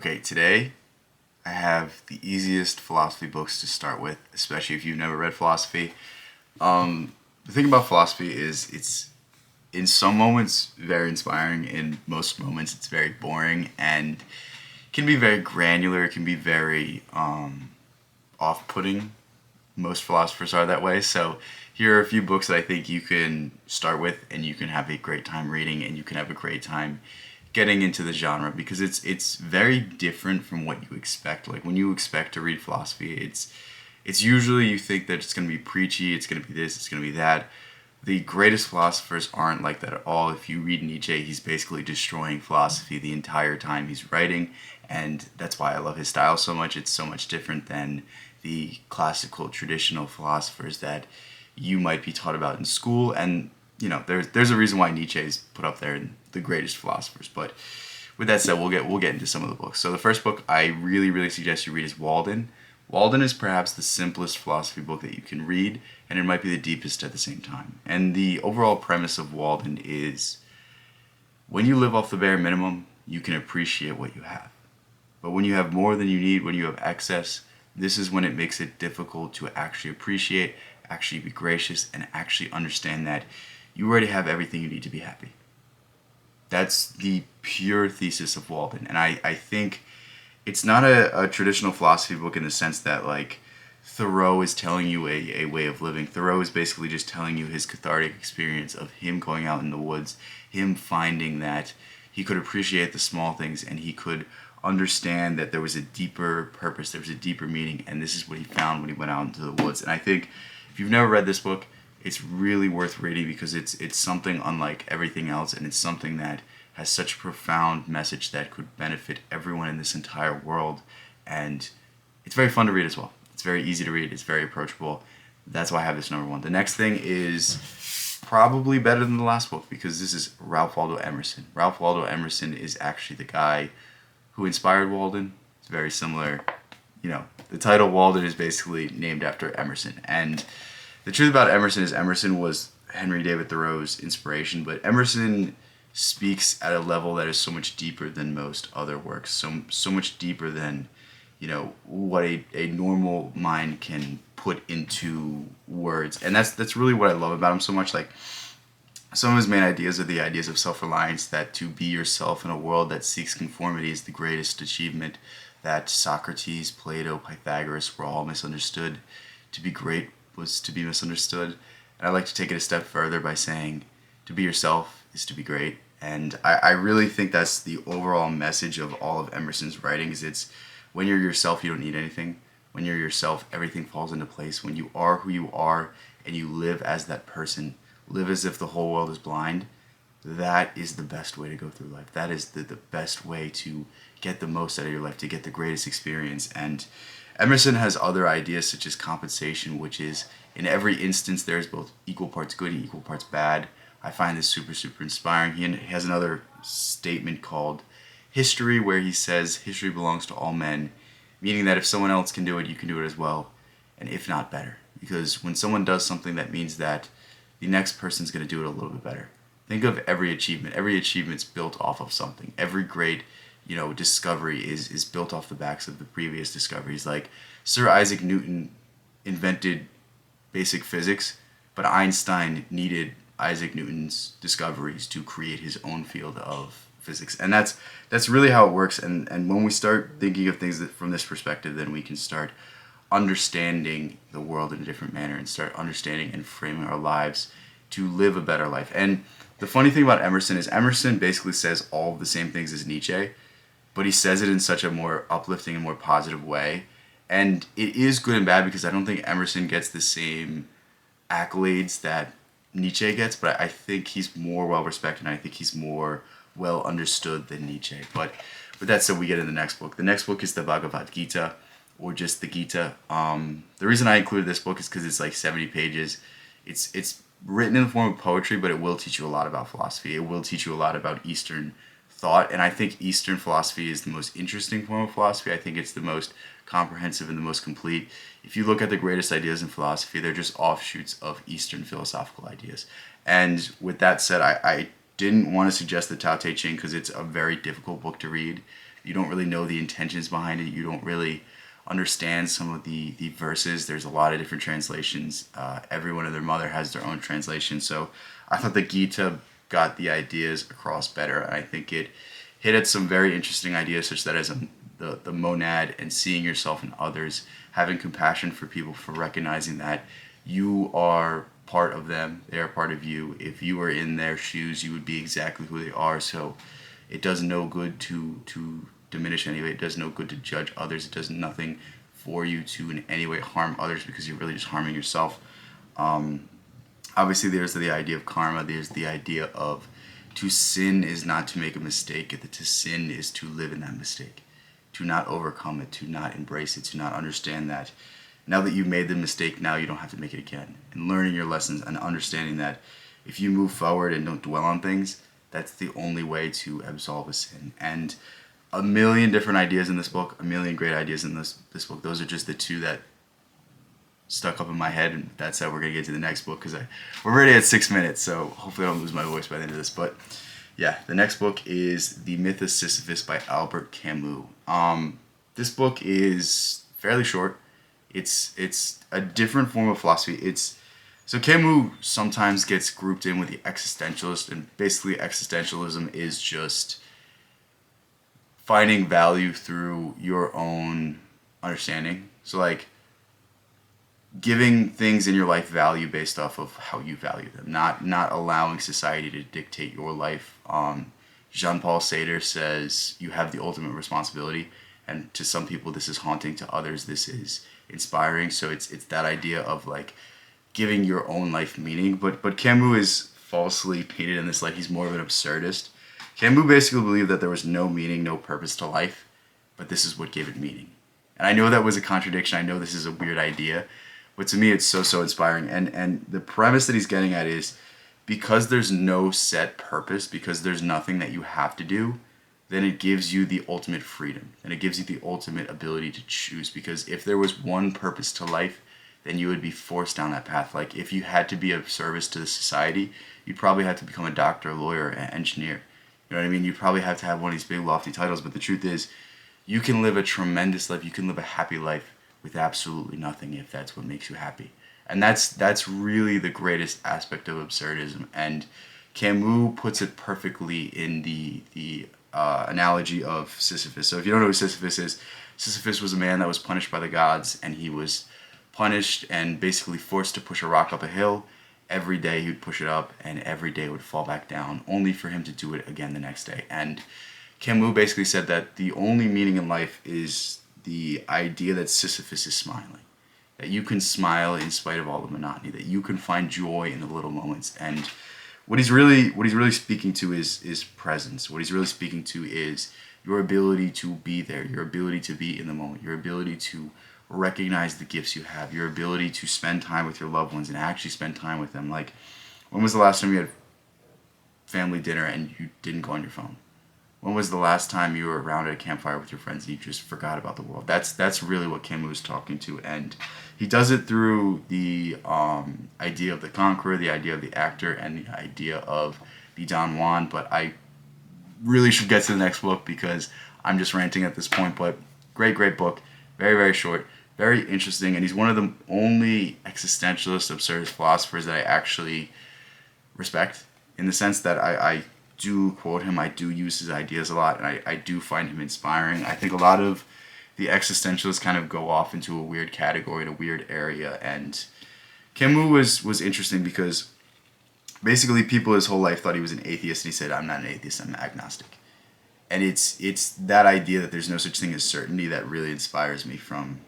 Okay, today I have the easiest philosophy books to start with, especially if you've never read philosophy. The thing about philosophy is it's in some moments very inspiring, in most moments it's very boring and can be very granular, it can be very off-putting. Most philosophers are that way. So here are a few books that I think you can start with and you can have a great time reading and you can have a great time getting into the genre because it's very different from what you expect. Like when you expect to read philosophy, it's usually you think that it's going to be preachy, it's going to be this, it's going to be that. The greatest philosophers aren't like that at all. If you read Nietzsche, he's basically destroying philosophy the entire time he's writing, and that's why I love his style so much. It's so much different than the classical traditional philosophers that you might be taught about in school. And there's a reason why Nietzsche is put up there in the greatest philosophers. But with that said, we'll get into some of the books. So the first book I really suggest you read is Walden. Walden is perhaps the simplest philosophy book that you can read, and it might be the deepest at the same time. And the overall premise of Walden is when you live off the bare minimum, you can appreciate what you have. But when you have more than you need, when you have excess, this is when it makes it difficult to actually appreciate, actually be gracious, and actually understand that you already have everything you need to be happy. That's the pure thesis of Walden. And I think it's not a traditional philosophy book in the sense that like Thoreau is telling you a way of living. Thoreau is basically just telling you his cathartic experience of him going out in the woods, him finding that he could appreciate the small things and he could understand that there was a deeper purpose, there was a deeper meaning, and this is what he found when he went out into the woods. And I think if you've never read this book, it's really worth reading because it's something unlike everything else, and it's something that has such a profound message that could benefit everyone in this entire world. And it's very fun to read as well. It's very easy to read. It's very approachable. That's why I have this number one. The next thing is probably better than the last book because this is Ralph Waldo Emerson. Ralph Waldo Emerson is actually the guy who inspired Walden. It's very similar. The title Walden is basically named after Emerson. And the truth about Emerson is Emerson was Henry David Thoreau's inspiration, but Emerson speaks at a level that is so much deeper than most other works, so much deeper than what a normal mind can put into words. And that's really what I love about him so much. Like some of his main ideas are the ideas of self-reliance, that to be yourself in a world that seeks conformity is the greatest achievement, that Socrates, Plato, Pythagoras were all misunderstood. To be great was to be misunderstood. And I like to take it a step further by saying to be yourself is to be great. And I really think that's the overall message of all of Emerson's writings. It's when you're yourself, you don't need anything. When you're yourself, everything falls into place. When you are who you are and you live as that person, live as if the whole world is blind, that is the best way to go through life. That is the best way to get the most out of your life, to get the greatest experience. And Emerson has other ideas such as compensation, which is in every instance there is both equal parts good and equal parts bad. I find this super inspiring. He has another statement called history where he says history belongs to all men, meaning that if someone else can do it, you can do it as well, and if not better. Because when someone does something, that means that the next person's going to do it a little bit better. Think of every achievement. Every achievement's built off of something. Every great, discovery is built off the backs of the previous discoveries. Like Sir Isaac Newton invented basic physics, but Einstein needed Isaac Newton's discoveries to create his own field of physics. And that's really how it works. And when we start thinking of things from this perspective, then we can start understanding the world in a different manner and start understanding and framing our lives to live a better life. And the funny thing about Emerson is Emerson basically says all of the same things as Nietzsche, but he says it in such a more uplifting and more positive way. And it is good and bad because I don't think Emerson gets the same accolades that Nietzsche gets, but I think he's more well respected and I think he's more well understood than Nietzsche. But with that said, we get in the next book. The next book is the Bhagavad Gita, or just the Gita. The reason I included this book is because it's like 70 pages. It's written in the form of poetry, but it will teach you a lot about philosophy. It will teach you a lot about Eastern thought, and I think Eastern philosophy is the most interesting form of philosophy. I think it's the most comprehensive and the most complete. If you look at the greatest ideas in philosophy, they're just offshoots of Eastern philosophical ideas. And with that said, I didn't want to suggest the Tao Te Ching because it's a very difficult book to read. You don't really know the intentions behind it. You don't really understand some of the verses. There's a lot of different translations. Everyone and their mother has their own translation. So I thought the Gita got the ideas across better. And I think it hit at some very interesting ideas, such that as the monad and seeing yourself in others, having compassion for people, for recognizing that you are part of them, they are part of you. If you were in their shoes, you would be exactly who they are. So it does no good to diminish anybody. It does no good to judge others. It does nothing for you to in any way harm others, because you're really just harming yourself. Obviously, there's the idea of karma. There's the idea of to sin is not to make a mistake. To sin is to live in that mistake, to not overcome it, to not embrace it, to not understand that now that you've made the mistake, now you don't have to make it again. And learning your lessons and understanding that if you move forward and don't dwell on things, that's the only way to absolve a sin. And a million different ideas in this book, a million great ideas in this book. Those are just the two that stuck up in my head, and that's how we're going to get to the next book, because we're already at 6 minutes, so hopefully I don't lose my voice by the end of this. But yeah, the next book is The Myth of Sisyphus by Albert Camus. This book is fairly short. It's a different form of philosophy. So Camus sometimes gets grouped in with the existentialist, and basically existentialism is just finding value through your own understanding. So like giving things in your life value based off of how you value them, not allowing society to dictate your life. Jean-Paul Sartre says you have the ultimate responsibility, and to some people this is haunting, to others this is inspiring. So it's that idea of like giving your own life meaning. But Camus is falsely painted in this light. He's more of an absurdist. Camus basically believed that there was no meaning, no purpose to life, but this is what gave it meaning. And I know that was a contradiction. I know this is a weird idea, but to me it's so inspiring. And the premise that he's getting at is, because there's no set purpose, because there's nothing that you have to do, then it gives you the ultimate freedom, and it gives you the ultimate ability to choose. Because if there was one purpose to life, then you would be forced down that path. Like if you had to be of service to the society, you'd probably have to become a doctor, a lawyer, an engineer. You know what I mean? You probably have to have one of these big lofty titles, but the truth is, you can live a tremendous life, you can live a happy life with absolutely nothing if that's what makes you happy. And that's really the greatest aspect of absurdism. And Camus puts it perfectly in the analogy of Sisyphus. So if you don't know who Sisyphus was a man that was punished by the gods, and he was punished and basically forced to push a rock up a hill. Every day he would push it up, and every day it would fall back down, only for him to do it again the next day. And Camus basically said that the only meaning in life is the idea that Sisyphus is smiling. That you can smile in spite of all the monotony, that you can find joy in the little moments. And what he's really speaking to is presence. What he's really speaking to is your ability to be there, your ability to be in the moment, your ability to recognize the gifts you have, your ability to spend time with your loved ones and actually spend time with them. Like, when was the last time you had family dinner and you didn't go on your phone? When was the last time you were around at a campfire with your friends and you just forgot about the world? That's really what Camus is talking to, and he does it through the idea of the conqueror, the idea of the actor, and the idea of the Don Juan. But I really should get to the next book because I'm just ranting at this point. But great book, very short, very interesting, and he's one of the only existentialist, absurdist philosophers that I actually respect, in the sense that I do quote him, I do use his ideas a lot, and I do find him inspiring. I think a lot of the existentialists kind of go off into a weird category, in a weird area, and Camus was interesting because basically people his whole life thought he was an atheist, and he said, I'm not an atheist, I'm agnostic. And it's that idea that there's no such thing as certainty that really inspires me from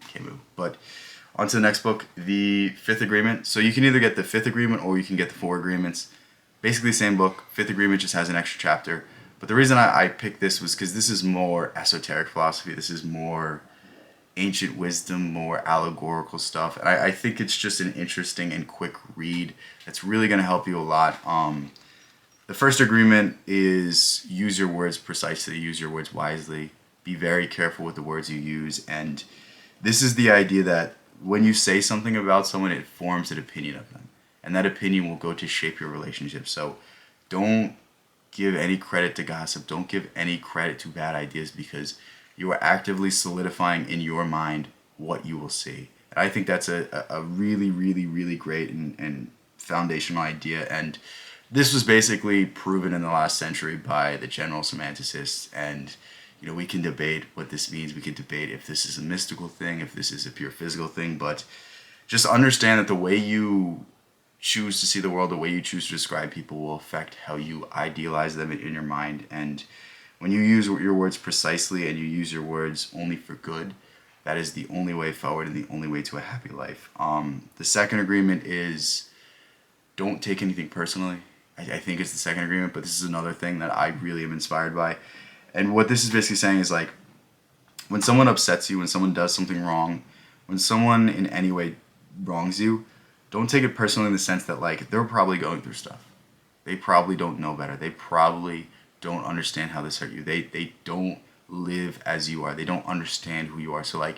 Camus. But on to the next book, The Fifth Agreement. So you can either get The Fifth Agreement or you can get The Four Agreements. Basically the same book. Fifth Agreement just has an extra chapter. But the reason I picked this was because this is more esoteric philosophy. This is more ancient wisdom, more allegorical stuff. And I think it's just an interesting and quick read that's really going to help you a lot. The first agreement is use your words precisely, use your words wisely, be very careful with the words you use. And this is the idea that when you say something about someone, it forms an opinion of them. And that opinion will go to shape your relationship. So don't give any credit to gossip. Don't give any credit to bad ideas, because you are actively solidifying in your mind what you will see. And I think that's a really, really, really great and foundational idea. And this was basically proven in the last century by the general semanticists. And we can debate what this means. We can debate if this is a mystical thing, if this is a pure physical thing. But just understand that the way you choose to see the world, the way you choose to describe people, will affect how you idealize them in your mind. And when you use your words precisely and you use your words only for good, that is the only way forward and the only way to a happy life. The second agreement is don't take anything personally. I think it's the second agreement, but this is another thing that I really am inspired by. And what this is basically saying is, like, when someone upsets you, when someone does something wrong, when someone in any way wrongs you, don't take it personally in the sense that, like, they're probably going through stuff. They probably don't know better. They probably don't understand how this hurt you. They don't live as you are. They don't understand who you are. So, like,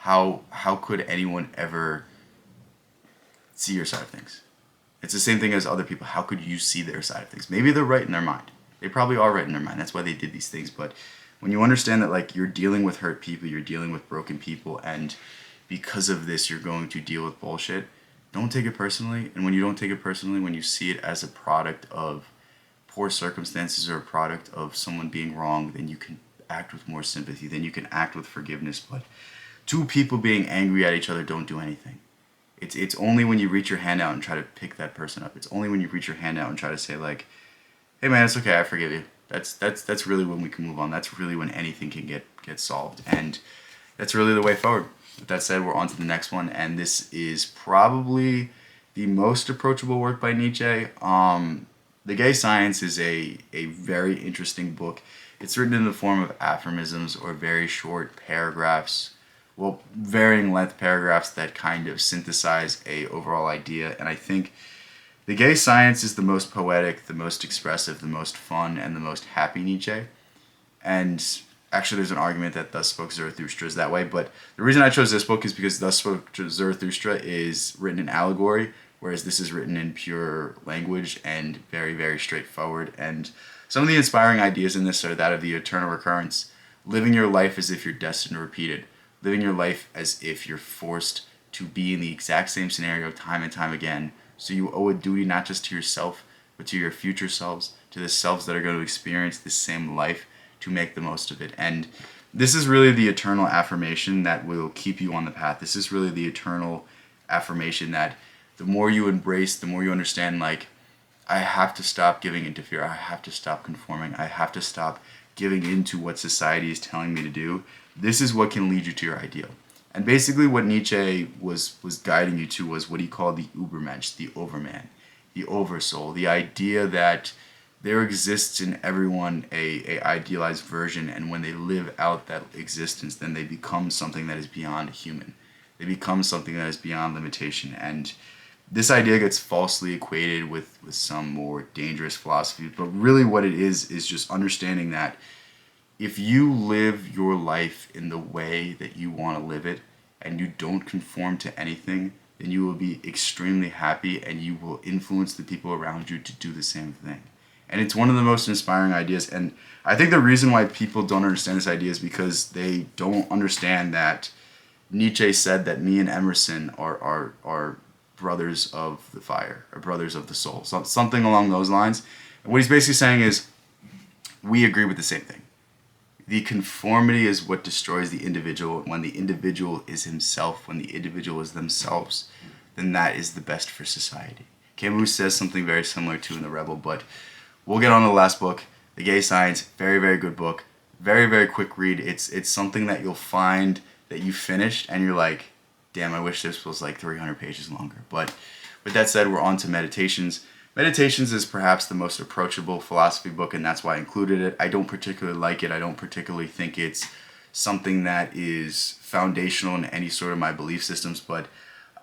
how could anyone ever see your side of things? It's the same thing as other people. How could you see their side of things? Maybe they're right in their mind. They probably are right in their mind. That's why they did these things. But when you understand that, like, you're dealing with hurt people, you're dealing with broken people, and because of this, you're going to deal with bullshit, don't take it personally. And when you don't take it personally, when you see it as a product of poor circumstances or a product of someone being wrong, then you can act with more sympathy. Then you can act with forgiveness. But two people being angry at each other don't do anything. It's only when you reach your hand out and try to pick that person up. It's only when you reach your hand out and try to say, like, hey man, it's okay, I forgive you. That's really when we can move on. That's really when anything can get solved. And that's really the way forward. With that said, we're on to the next one, and this is probably the most approachable work by Nietzsche. The Gay Science is a very interesting book. It's written in the form of aphorisms or very short paragraphs, well, varying length paragraphs that kind of synthesize a overall idea. And I think The Gay Science is the most poetic, the most expressive, the most fun, and the most happy Nietzsche. And actually, there's an argument that Thus Spoke Zarathustra is that way, but the reason I chose this book is because Thus Spoke Zarathustra is written in allegory, whereas this is written in pure language and very, very straightforward. And some of the inspiring ideas in this are that of the eternal recurrence, living your life as if you're destined to repeat it, living your life as if you're forced to be in the exact same scenario time and time again. So you owe a duty not just to yourself, but to your future selves, to the selves that are going to experience this same life, to make the most of it. And this is really the eternal affirmation that will keep you on the path. This is really the eternal affirmation that the more you embrace, the more you understand, like, I have to stop giving into fear. I have to stop conforming. I have to stop giving into what society is telling me to do. This is what can lead you to your ideal. And basically what Nietzsche was guiding you to was what he called the Übermensch, the overman, the oversoul, the idea that there exists in everyone a idealized version, and when they live out that existence, then they become something that is beyond human. They become something that is beyond limitation. And this idea gets falsely equated with some more dangerous philosophy, but really what it is just understanding that if you live your life in the way that you want to live it and you don't conform to anything, then you will be extremely happy and you will influence the people around you to do the same thing. And it's one of the most inspiring ideas. And I think the reason why people don't understand this idea is because they don't understand that Nietzsche said that me and Emerson are brothers of the fire, or brothers of the soul, something along those lines. And what he's basically saying is we agree with the same thing. The conformity is what destroys the individual. When the individual is himself, when the individual is themselves, then that is the best for society. Camus says something very similar to in The Rebel, but we'll get on to the last book, The Gay Science. Very, very good book. Very, very quick read. It's something that you'll find that you finished and you're like, damn, I wish this was like 300 pages longer. But with that said, we're on to Meditations. Meditations is perhaps the most approachable philosophy book, and that's why I included it. I don't particularly like it. I don't particularly think it's something that is foundational in any sort of my belief systems, but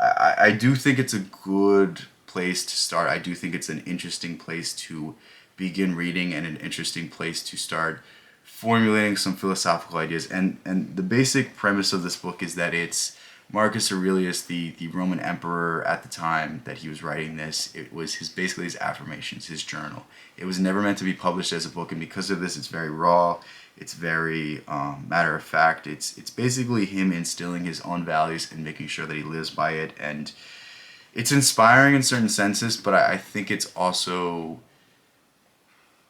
I do think it's a good place to start. I do think it's an interesting place to begin reading and an interesting place to start formulating some philosophical ideas. And the basic premise of this book is that it's Marcus Aurelius, the Roman emperor at the time that he was writing this, it was basically his affirmations, his journal. It was never meant to be published as a book, and because of this, it's very raw. It's very matter of fact. It's basically him instilling his own values and making sure that he lives by it. And it's inspiring in certain senses, but I think it's also,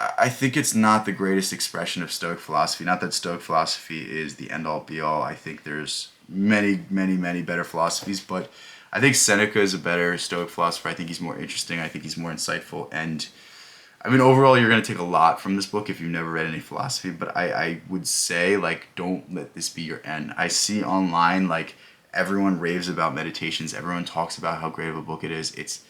I think it's not the greatest expression of Stoic philosophy. Not that Stoic philosophy is the end all be all. I think there's many, many, many better philosophies, but I think Seneca is a better Stoic philosopher. I think he's more interesting. I think he's more insightful. And I mean, overall, you're going to take a lot from this book if you've never read any philosophy, but I would say, like, don't let this be your end. I see online, like, everyone raves about meditations. Everyone talks about how great of a book it is. It's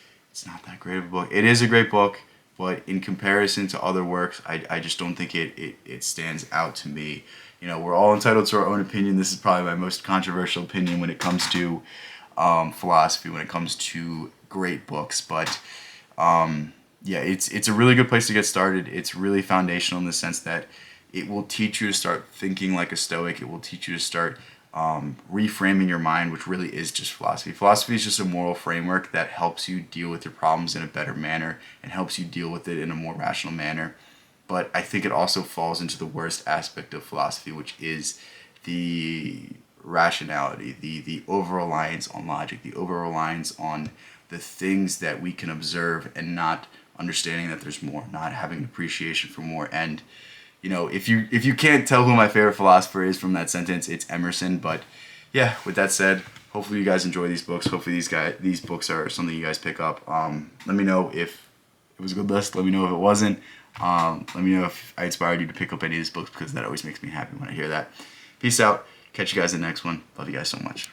not that great of a book. It is a great book, but in comparison to other works, I just don't think it stands out to me. You know, we're all entitled to our own opinion. This is probably my most controversial opinion when it comes to philosophy, when it comes to great books, but yeah, it's a really good place to get started. It's really foundational in the sense that it will teach you to start thinking like a Stoic. It will teach you to start reframing your mind, which really is just philosophy. Philosophy is just a moral framework that helps you deal with your problems in a better manner and helps you deal with it in a more rational manner. But I think it also falls into the worst aspect of philosophy, which is the rationality, the over-reliance on logic, the over-reliance on the things that we can observe and not understanding that there's more, not having an appreciation for more. And you know, if you can't tell who my favorite philosopher is from that sentence, it's Emerson. But yeah, with that said, hopefully you guys enjoy these books. Hopefully these books are something you guys pick up. Let me know if it was a good list. Let me know if it wasn't. Let me know if I inspired you to pick up any of these books, because that always makes me happy when I hear that. Peace out. Catch you guys in the next one. Love you guys so much.